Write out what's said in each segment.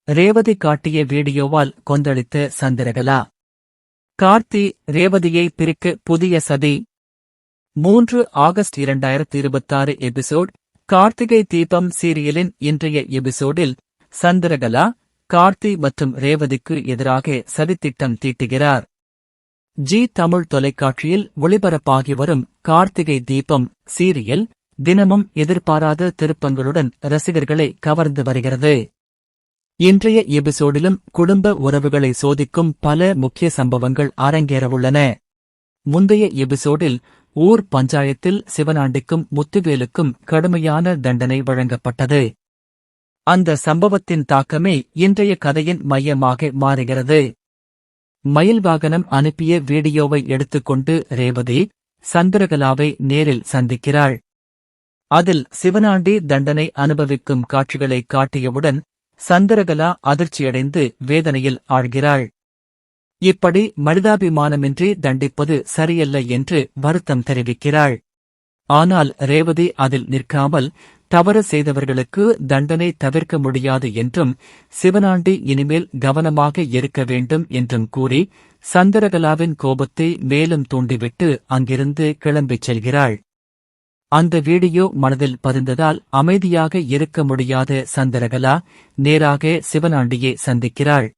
ரேவதி காட்டிய வீடியோவால் கொந்தளித்த சந்திரகலா. கார்த்தி ரேவதியை பிரிக்க புதிய சதி. 3 ஆகஸ்ட் 2026 எபிசோட். கார்த்திகை தீபம் சீரியலின் இன்றைய எபிசோடில் சந்திரகலா கார்த்தி மற்றும் ரேவதிக்கு எதிராக சதித்திட்டம் தீட்டுகிறார். ஜி தமிழ் தொலைக்காட்சியில் ஒளிபரப்பாகி வரும் கார்த்திகை தீபம் சீரியல் தினமும் எதிர்பாராத திருப்பங்களுடன் ரசிகர்களை கவர்ந்து வருகிறது. இன்றைய எபிசோடிலும் குடும்ப உறவுகளை சோதிக்கும் பல முக்கிய சம்பவங்கள் அரங்கேறவுள்ளன. முந்தைய எபிசோடில் ஊர் பஞ்சாயத்தில் சிவனாண்டிக்கும் முத்துவேலுக்கும் கடுமையான தண்டனை வழங்கப்பட்டது. அந்த சம்பவத்தின் தாக்கமே இன்றைய கதையின் மையமாக மாறுகிறது. மயில் வாகனம் அனுப்பிய வீடியோவை எடுத்துக்கொண்டு ரேவதி சந்திரகலாவை நேரில் சந்திக்கிறாள். அதில் சிவனாண்டி தண்டனை அனுபவிக்கும் காட்சிகளை காட்டியவுடன் சந்திரகலா அதிர்ச்சியடைந்து வேதனையில் ஆழ்கிறாள். இப்படி மனிதாபிமானமின்றி தண்டிப்பது சரியல்ல என்று வருத்தம் தெரிவிக்கிறாள். ஆனால் ரேவதி அதில் நிற்காமல் தவறு செய்தவர்களுக்கு தண்டனை தவிர்க்க முடியாது என்றும் சிவனாண்டி இனிமேல் கவனமாக இருக்க வேண்டும் என்றும் கூறி சந்திரகலாவின் கோபத்தை மேலும் தூண்டிவிட்டு அங்கிருந்து கிளம்பிச் செல்கிறாள். அந்த வீடியோ மனதில் பதிந்ததால் அமைதியாக இருக்க முடியாத சந்திரகலா நேராக சிவனாண்டியை சந்திக்கிறாள்.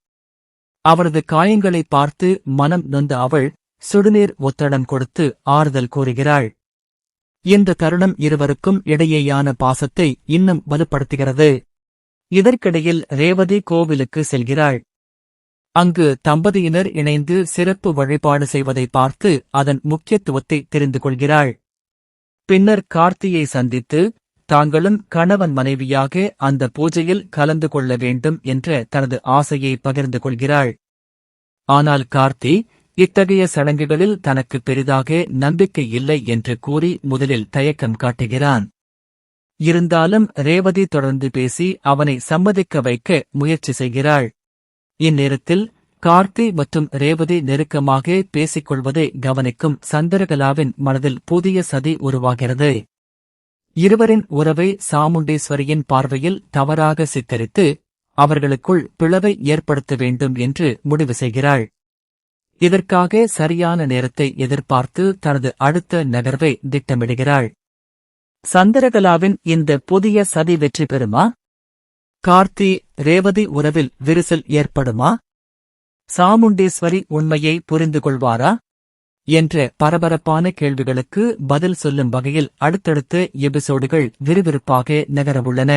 அவரது காயங்களை பார்த்து மனம் நொந்த அவள் சுடுநீர் ஒத்தடம் கொடுத்து ஆறுதல் கூறுகிறாள். இந்த தருணம் இருவருக்கும் இடையேயான பாசத்தை இன்னும் வலுப்படுத்துகிறது. இதற்கிடையில் ரேவதி கோவிலுக்கு செல்கிறாள். அங்கு தம்பதியினர் இணைந்து சிறப்பு வழிபாடு செய்வதை பார்த்து அதன் முக்கியத்துவத்தை தெரிந்து கொள்கிறாள். பின்னர் கார்த்தியை சந்தித்து தாங்களும் கணவன் மனைவியாக அந்த பூஜையில் கலந்து கொள்ள வேண்டும் என்ற தனது ஆசையை பகிர்ந்து கொள்கிறாள். ஆனால் கார்த்தி இத்தகைய சடங்குகளில் தனக்கு பெரிதாக நம்பிக்கை இல்லை என்று கூறி முதலில் தயக்கம் காட்டுகிறான். இருந்தாலும் ரேவதி தொடர்ந்து பேசி அவனை சம்மதிக்க வைக்க முயற்சி செய்கிறாள். இந்நேரத்தில் கார்த்தி மற்றும் ரேவதி நெருக்கமாக பேசிக்கொள்வதை கவனிக்கும் சந்திரகலாவின் மனதில் புதிய சதி உருவாகிறது. இருவரின் உறவை சாமுண்டீஸ்வரியின் பார்வையில் தவறாக சித்தரித்து அவர்களுக்குள் பிளவை ஏற்படுத்த வேண்டும் என்று முடிவு செய்கிறாள். இதற்காக சரியான நேரத்தை எதிர்பார்த்து தனது அடுத்த நகர்வை திட்டமிடுகிறாள். சந்திரகலாவின் இந்த புதிய சதி வெற்றி பெறுமா? கார்த்தி ரேவதி உறவில் விரிசல் ஏற்படுமா? சாமுண்டீஸ்வரி உண்மையை புரிந்து கொள்வாரா என்ற பரபரப்பான கேள்விகளுக்கு பதில் சொல்லும் வகையில் அடுத்தடுத்த எபிசோடுகள் விறுவிறுப்பாக நகரவுள்ளன.